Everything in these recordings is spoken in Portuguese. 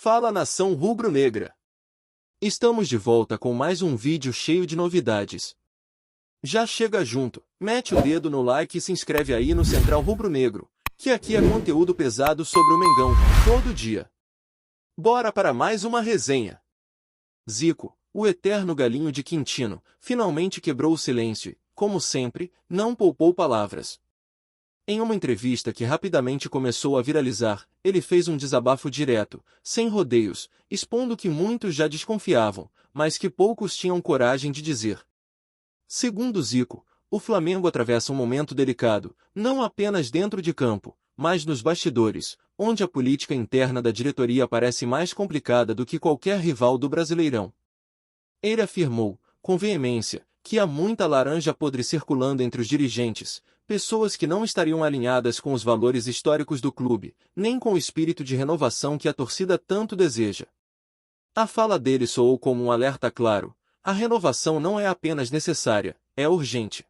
Fala nação rubro-negra! Estamos de volta com mais um vídeo cheio de novidades. Já chega junto, mete o dedo no like e se inscreve aí no Central Rubro-Negro, que aqui é conteúdo pesado sobre o Mengão, todo dia. Bora para mais uma resenha. Zico, o eterno galinho de Quintino, finalmente quebrou o silêncio e, como sempre, não poupou palavras. Em uma entrevista que rapidamente começou a viralizar, ele fez um desabafo direto, sem rodeios, expondo que muitos já desconfiavam, mas que poucos tinham coragem de dizer. Segundo Zico, o Flamengo atravessa um momento delicado, não apenas dentro de campo, mas nos bastidores, onde a política interna da diretoria parece mais complicada do que qualquer rival do Brasileirão. Ele afirmou, com veemência, que há muita laranja podre circulando entre os dirigentes, pessoas que não estariam alinhadas com os valores históricos do clube, nem com o espírito de renovação que a torcida tanto deseja. A fala dele soou como um alerta claro: a renovação não é apenas necessária, é urgente.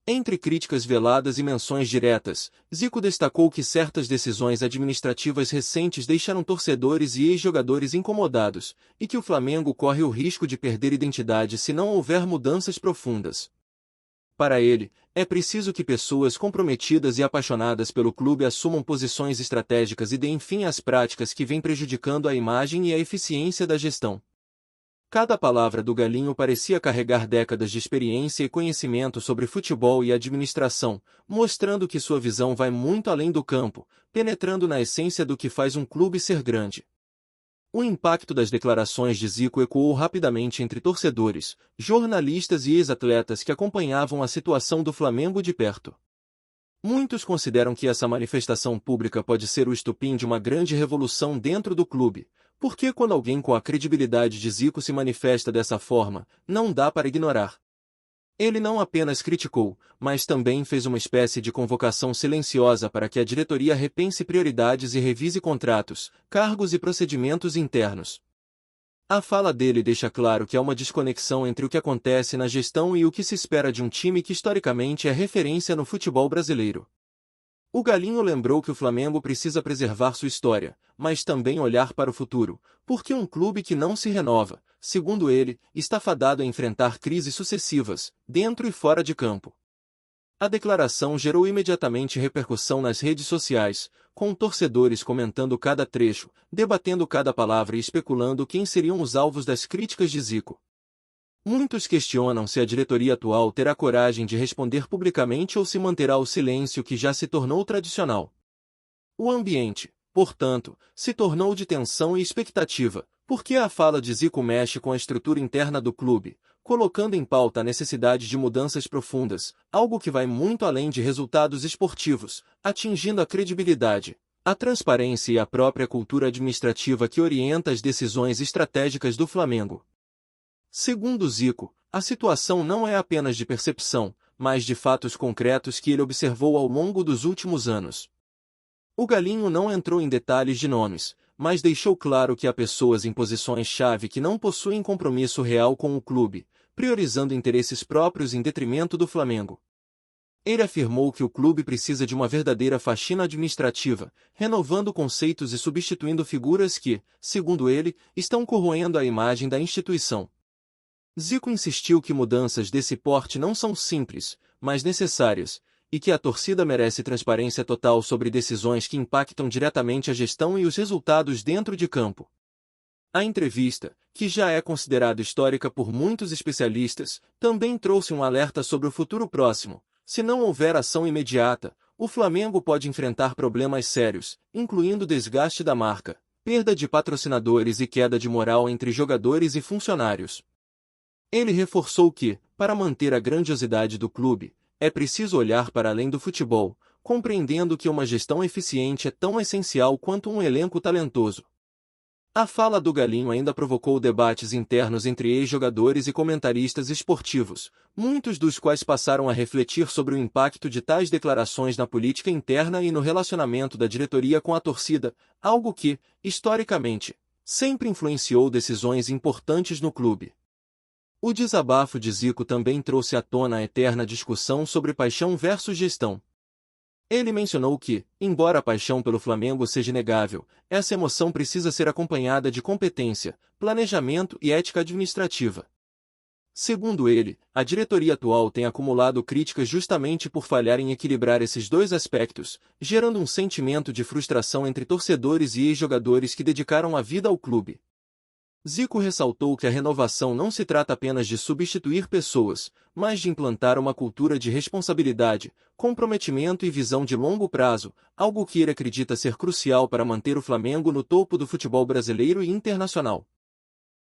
Entre críticas veladas e menções diretas, Zico destacou que certas decisões administrativas recentes deixaram torcedores e ex-jogadores incomodados, e que o Flamengo corre o risco de perder identidade se não houver mudanças profundas. Para ele, é preciso que pessoas comprometidas e apaixonadas pelo clube assumam posições estratégicas e deem fim às práticas que vêm prejudicando a imagem e a eficiência da gestão. Cada palavra do Galinho parecia carregar décadas de experiência e conhecimento sobre futebol e administração, mostrando que sua visão vai muito além do campo, penetrando na essência do que faz um clube ser grande. O impacto das declarações de Zico ecoou rapidamente entre torcedores, jornalistas e ex-atletas que acompanhavam a situação do Flamengo de perto. Muitos consideram que essa manifestação pública pode ser o estopim de uma grande revolução dentro do clube, porque quando alguém com a credibilidade de Zico se manifesta dessa forma, não dá para ignorar. Ele não apenas criticou, mas também fez uma espécie de convocação silenciosa para que a diretoria repense prioridades e revise contratos, cargos e procedimentos internos. A fala dele deixa claro que há uma desconexão entre o que acontece na gestão e o que se espera de um time que historicamente é referência no futebol brasileiro. O Galinho lembrou que o Flamengo precisa preservar sua história, mas também olhar para o futuro, porque um clube que não se renova, segundo ele, está fadado a enfrentar crises sucessivas, dentro e fora de campo. A declaração gerou imediatamente repercussão nas redes sociais, com torcedores comentando cada trecho, debatendo cada palavra e especulando quem seriam os alvos das críticas de Zico. Muitos questionam se a diretoria atual terá coragem de responder publicamente ou se manterá o silêncio que já se tornou tradicional. O ambiente, portanto, se tornou de tensão e expectativa, porque a fala de Zico mexe com a estrutura interna do clube, colocando em pauta a necessidade de mudanças profundas, algo que vai muito além de resultados esportivos, atingindo a credibilidade, a transparência e a própria cultura administrativa que orienta as decisões estratégicas do Flamengo. Segundo Zico, a situação não é apenas de percepção, mas de fatos concretos que ele observou ao longo dos últimos anos. O Galinho não entrou em detalhes de nomes, mas deixou claro que há pessoas em posições-chave que não possuem compromisso real com o clube, priorizando interesses próprios em detrimento do Flamengo. Ele afirmou que o clube precisa de uma verdadeira faxina administrativa, renovando conceitos e substituindo figuras que, segundo ele, estão corroendo a imagem da instituição. Zico insistiu que mudanças desse porte não são simples, mas necessárias, e que a torcida merece transparência total sobre decisões que impactam diretamente a gestão e os resultados dentro de campo. A entrevista, que já é considerada histórica por muitos especialistas, também trouxe um alerta sobre o futuro próximo. Se não houver ação imediata, o Flamengo pode enfrentar problemas sérios, incluindo desgaste da marca, perda de patrocinadores e queda de moral entre jogadores e funcionários. Ele reforçou que, para manter a grandiosidade do clube, é preciso olhar para além do futebol, compreendendo que uma gestão eficiente é tão essencial quanto um elenco talentoso. A fala do Galinho ainda provocou debates internos entre ex-jogadores e comentaristas esportivos, muitos dos quais passaram a refletir sobre o impacto de tais declarações na política interna e no relacionamento da diretoria com a torcida, algo que, historicamente, sempre influenciou decisões importantes no clube. O desabafo de Zico também trouxe à tona a eterna discussão sobre paixão versus gestão. Ele mencionou que, embora a paixão pelo Flamengo seja inegável, essa emoção precisa ser acompanhada de competência, planejamento e ética administrativa. Segundo ele, a diretoria atual tem acumulado críticas justamente por falhar em equilibrar esses dois aspectos, gerando um sentimento de frustração entre torcedores e ex-jogadores que dedicaram a vida ao clube. Zico ressaltou que a renovação não se trata apenas de substituir pessoas, mas de implantar uma cultura de responsabilidade, comprometimento e visão de longo prazo, algo que ele acredita ser crucial para manter o Flamengo no topo do futebol brasileiro e internacional.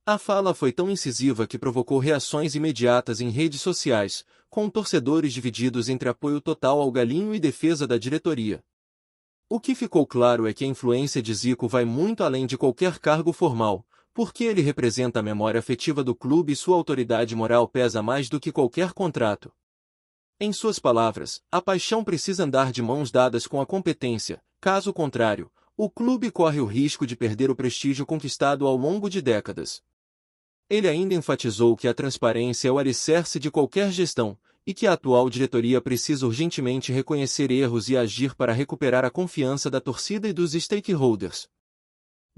A fala foi tão incisiva que provocou reações imediatas em redes sociais, com torcedores divididos entre apoio total ao Galinho e defesa da diretoria. O que ficou claro é que a influência de Zico vai muito além de qualquer cargo formal, porque ele representa a memória afetiva do clube e sua autoridade moral pesa mais do que qualquer contrato. Em suas palavras, a paixão precisa andar de mãos dadas com a competência, caso contrário, o clube corre o risco de perder o prestígio conquistado ao longo de décadas. Ele ainda enfatizou que a transparência é o alicerce de qualquer gestão, e que a atual diretoria precisa urgentemente reconhecer erros e agir para recuperar a confiança da torcida e dos stakeholders.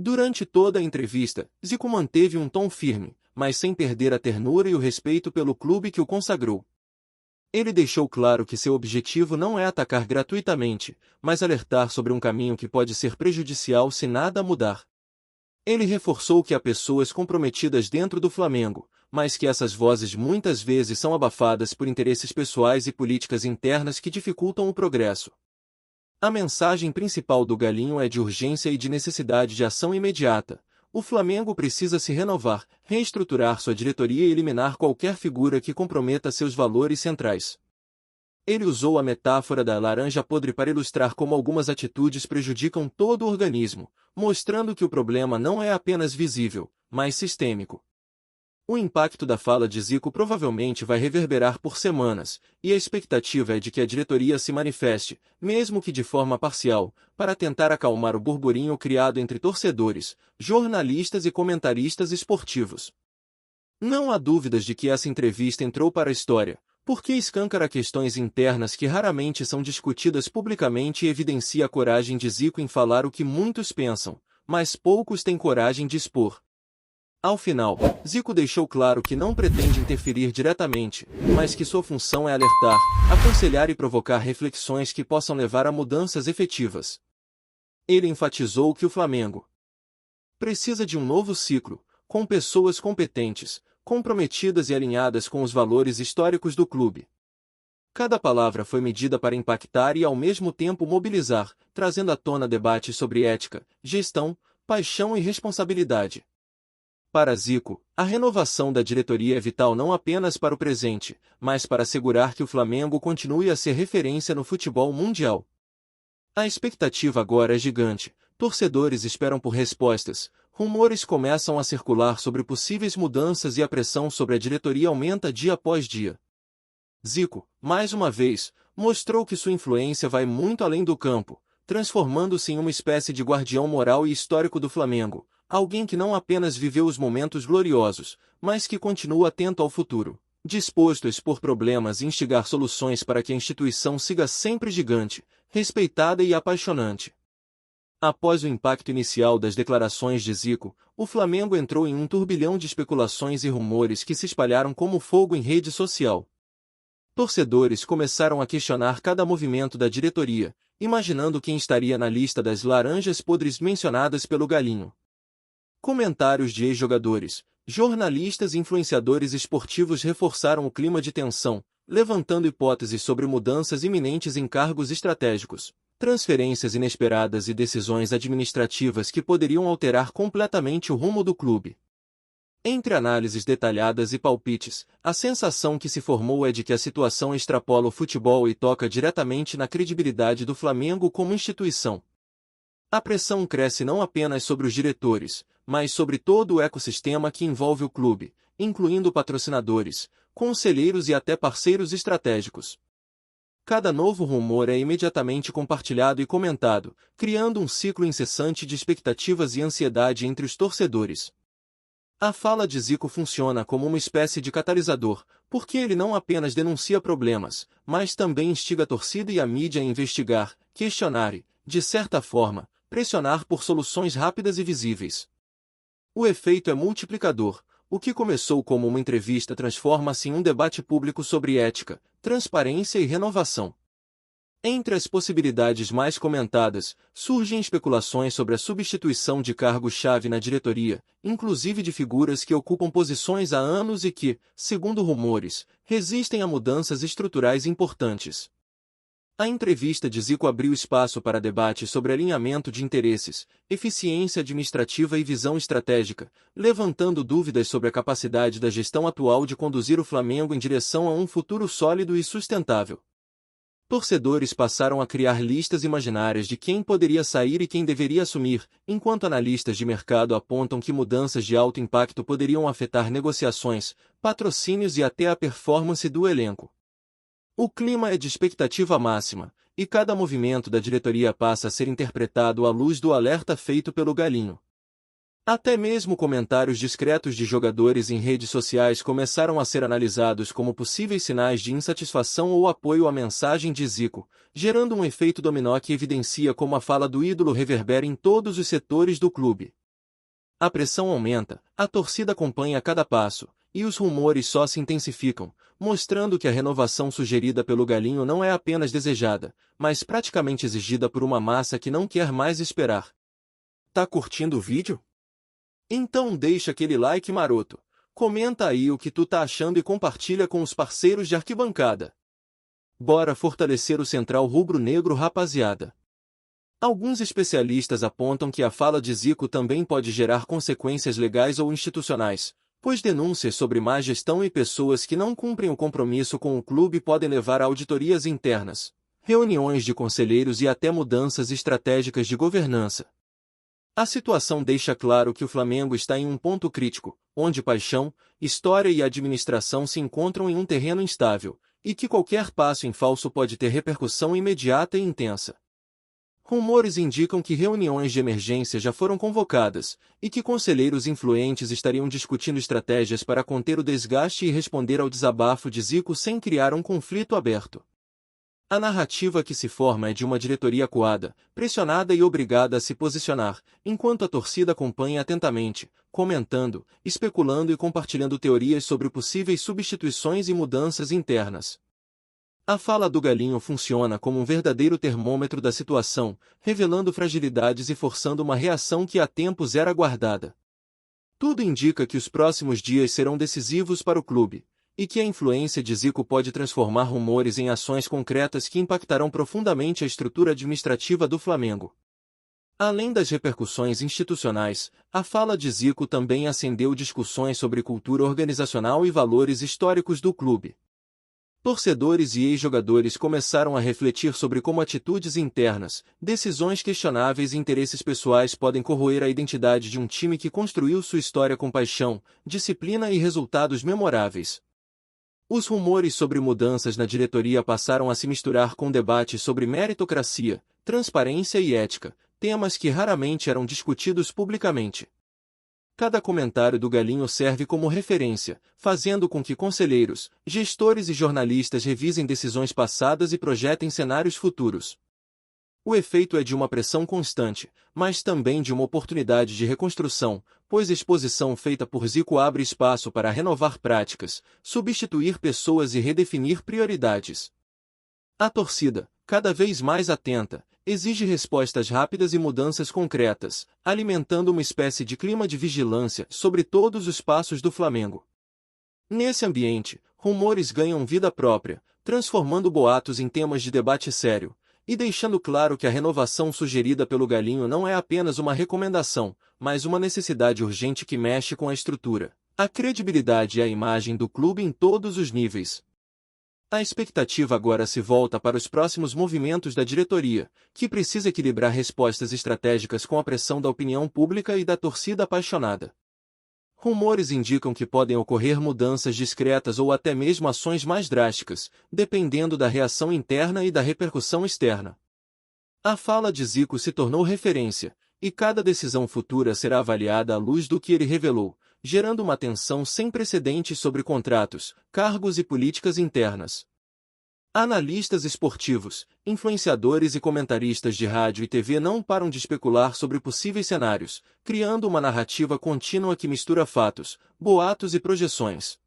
Durante toda a entrevista, Zico manteve um tom firme, mas sem perder a ternura e o respeito pelo clube que o consagrou. Ele deixou claro que seu objetivo não é atacar gratuitamente, mas alertar sobre um caminho que pode ser prejudicial se nada mudar. Ele reforçou que há pessoas comprometidas dentro do Flamengo, mas que essas vozes muitas vezes são abafadas por interesses pessoais e políticas internas que dificultam o progresso. A mensagem principal do Galinho é de urgência e de necessidade de ação imediata. O Flamengo precisa se renovar, reestruturar sua diretoria e eliminar qualquer figura que comprometa seus valores centrais. Ele usou a metáfora da laranja podre para ilustrar como algumas atitudes prejudicam todo o organismo, mostrando que o problema não é apenas visível, mas sistêmico. O impacto da fala de Zico provavelmente vai reverberar por semanas, e a expectativa é de que a diretoria se manifeste, mesmo que de forma parcial, para tentar acalmar o burburinho criado entre torcedores, jornalistas e comentaristas esportivos. Não há dúvidas de que essa entrevista entrou para a história, porque escancara questões internas que raramente são discutidas publicamente e evidencia a coragem de Zico em falar o que muitos pensam, mas poucos têm coragem de expor. Ao final, Zico deixou claro que não pretende interferir diretamente, mas que sua função é alertar, aconselhar e provocar reflexões que possam levar a mudanças efetivas. Ele enfatizou que o Flamengo precisa de um novo ciclo, com pessoas competentes, comprometidas e alinhadas com os valores históricos do clube. Cada palavra foi medida para impactar e ao mesmo tempo mobilizar, trazendo à tona debates sobre ética, gestão, paixão e responsabilidade. Para Zico, a renovação da diretoria é vital não apenas para o presente, mas para assegurar que o Flamengo continue a ser referência no futebol mundial. A expectativa agora é gigante, torcedores esperam por respostas, rumores começam a circular sobre possíveis mudanças e a pressão sobre a diretoria aumenta dia após dia. Zico, mais uma vez, mostrou que sua influência vai muito além do campo, transformando-se em uma espécie de guardião moral e histórico do Flamengo, alguém que não apenas viveu os momentos gloriosos, mas que continua atento ao futuro, disposto a expor problemas e instigar soluções para que a instituição siga sempre gigante, respeitada e apaixonante. Após o impacto inicial das declarações de Zico, o Flamengo entrou em um turbilhão de especulações e rumores que se espalharam como fogo em rede social. Torcedores começaram a questionar cada movimento da diretoria, imaginando quem estaria na lista das laranjas podres mencionadas pelo Galinho. Comentários de ex-jogadores, jornalistas e influenciadores esportivos reforçaram o clima de tensão, levantando hipóteses sobre mudanças iminentes em cargos estratégicos, transferências inesperadas e decisões administrativas que poderiam alterar completamente o rumo do clube. Entre análises detalhadas e palpites, a sensação que se formou é de que a situação extrapola o futebol e toca diretamente na credibilidade do Flamengo como instituição. A pressão cresce não apenas sobre os diretores, mas sobre todo o ecossistema que envolve o clube, incluindo patrocinadores, conselheiros e até parceiros estratégicos. Cada novo rumor é imediatamente compartilhado e comentado, criando um ciclo incessante de expectativas e ansiedade entre os torcedores. A fala de Zico funciona como uma espécie de catalisador, porque ele não apenas denuncia problemas, mas também instiga a torcida e a mídia a investigar, questionar e, de certa forma, pressionar por soluções rápidas e visíveis. O efeito é multiplicador. O que começou como uma entrevista transforma-se em um debate público sobre ética, transparência e renovação. Entre as possibilidades mais comentadas, surgem especulações sobre a substituição de cargos-chave na diretoria, inclusive de figuras que ocupam posições há anos e que, segundo rumores, resistem a mudanças estruturais importantes. A entrevista de Zico abriu espaço para debate sobre alinhamento de interesses, eficiência administrativa e visão estratégica, levantando dúvidas sobre a capacidade da gestão atual de conduzir o Flamengo em direção a um futuro sólido e sustentável. Torcedores passaram a criar listas imaginárias de quem poderia sair e quem deveria assumir, enquanto analistas de mercado apontam que mudanças de alto impacto poderiam afetar negociações, patrocínios e até a performance do elenco. O clima é de expectativa máxima, e cada movimento da diretoria passa a ser interpretado à luz do alerta feito pelo Galinho. Até mesmo comentários discretos de jogadores em redes sociais começaram a ser analisados como possíveis sinais de insatisfação ou apoio à mensagem de Zico, gerando um efeito dominó que evidencia como a fala do ídolo reverbera em todos os setores do clube. A pressão aumenta, a torcida acompanha cada passo, e os rumores só se intensificam, mostrando que a renovação sugerida pelo Galinho não é apenas desejada, mas praticamente exigida por uma massa que não quer mais esperar. Tá curtindo o vídeo? Então deixa aquele like maroto, comenta aí o que tu tá achando e compartilha com os parceiros de arquibancada. Bora fortalecer o Central Rubro-Negro, rapaziada. Alguns especialistas apontam que a fala de Zico também pode gerar consequências legais ou institucionais, pois denúncias sobre má gestão e pessoas que não cumprem o compromisso com o clube podem levar a auditorias internas, reuniões de conselheiros e até mudanças estratégicas de governança. A situação deixa claro que o Flamengo está em um ponto crítico, onde paixão, história e administração se encontram em um terreno instável, e que qualquer passo em falso pode ter repercussão imediata e intensa. Rumores indicam que reuniões de emergência já foram convocadas, e que conselheiros influentes estariam discutindo estratégias para conter o desgaste e responder ao desabafo de Zico sem criar um conflito aberto. A narrativa que se forma é de uma diretoria acuada, pressionada e obrigada a se posicionar, enquanto a torcida acompanha atentamente, comentando, especulando e compartilhando teorias sobre possíveis substituições e mudanças internas. A fala do Galinho funciona como um verdadeiro termômetro da situação, revelando fragilidades e forçando uma reação que há tempos era aguardada. Tudo indica que os próximos dias serão decisivos para o clube, e que a influência de Zico pode transformar rumores em ações concretas que impactarão profundamente a estrutura administrativa do Flamengo. Além das repercussões institucionais, a fala de Zico também acendeu discussões sobre cultura organizacional e valores históricos do clube. Torcedores e ex-jogadores começaram a refletir sobre como atitudes internas, decisões questionáveis e interesses pessoais podem corroer a identidade de um time que construiu sua história com paixão, disciplina e resultados memoráveis. Os rumores sobre mudanças na diretoria passaram a se misturar com debates sobre meritocracia, transparência e ética, temas que raramente eram discutidos publicamente. Cada comentário do Galinho serve como referência, fazendo com que conselheiros, gestores e jornalistas revisem decisões passadas e projetem cenários futuros. O efeito é de uma pressão constante, mas também de uma oportunidade de reconstrução, pois a exposição feita por Zico abre espaço para renovar práticas, substituir pessoas e redefinir prioridades. A torcida, cada vez mais atenta, exige respostas rápidas e mudanças concretas, alimentando uma espécie de clima de vigilância sobre todos os passos do Flamengo. Nesse ambiente, rumores ganham vida própria, transformando boatos em temas de debate sério, e deixando claro que a renovação sugerida pelo Galinho não é apenas uma recomendação, mas uma necessidade urgente que mexe com a estrutura, a credibilidade e a imagem do clube em todos os níveis. A expectativa agora se volta para os próximos movimentos da diretoria, que precisa equilibrar respostas estratégicas com a pressão da opinião pública e da torcida apaixonada. Rumores indicam que podem ocorrer mudanças discretas ou até mesmo ações mais drásticas, dependendo da reação interna e da repercussão externa. A fala de Zico se tornou referência, e cada decisão futura será avaliada à luz do que ele revelou, gerando uma tensão sem precedentes sobre contratos, cargos e políticas internas. Analistas esportivos, influenciadores e comentaristas de rádio e TV não param de especular sobre possíveis cenários, criando uma narrativa contínua que mistura fatos, boatos e projeções.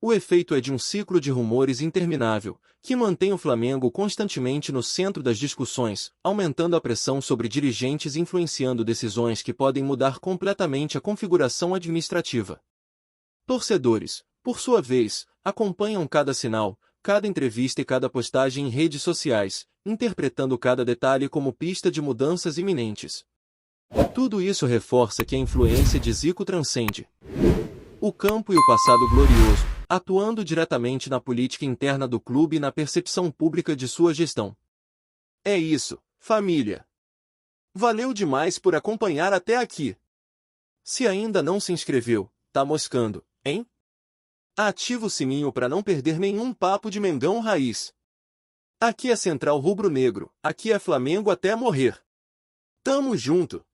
O efeito é de um ciclo de rumores interminável, que mantém o Flamengo constantemente no centro das discussões, aumentando a pressão sobre dirigentes e influenciando decisões que podem mudar completamente a configuração administrativa. Torcedores, por sua vez, acompanham cada sinal, cada entrevista e cada postagem em redes sociais, interpretando cada detalhe como pista de mudanças iminentes. Tudo isso reforça que a influência de Zico transcende o campo e o passado glorioso, atuando diretamente na política interna do clube e na percepção pública de sua gestão. É isso, família. Valeu demais por acompanhar até aqui. Se ainda não se inscreveu, tá moscando, hein? Ativa o sininho para não perder nenhum papo de Mengão Raiz. Aqui é Central Rubro Negro, aqui é Flamengo até morrer. Tamo junto!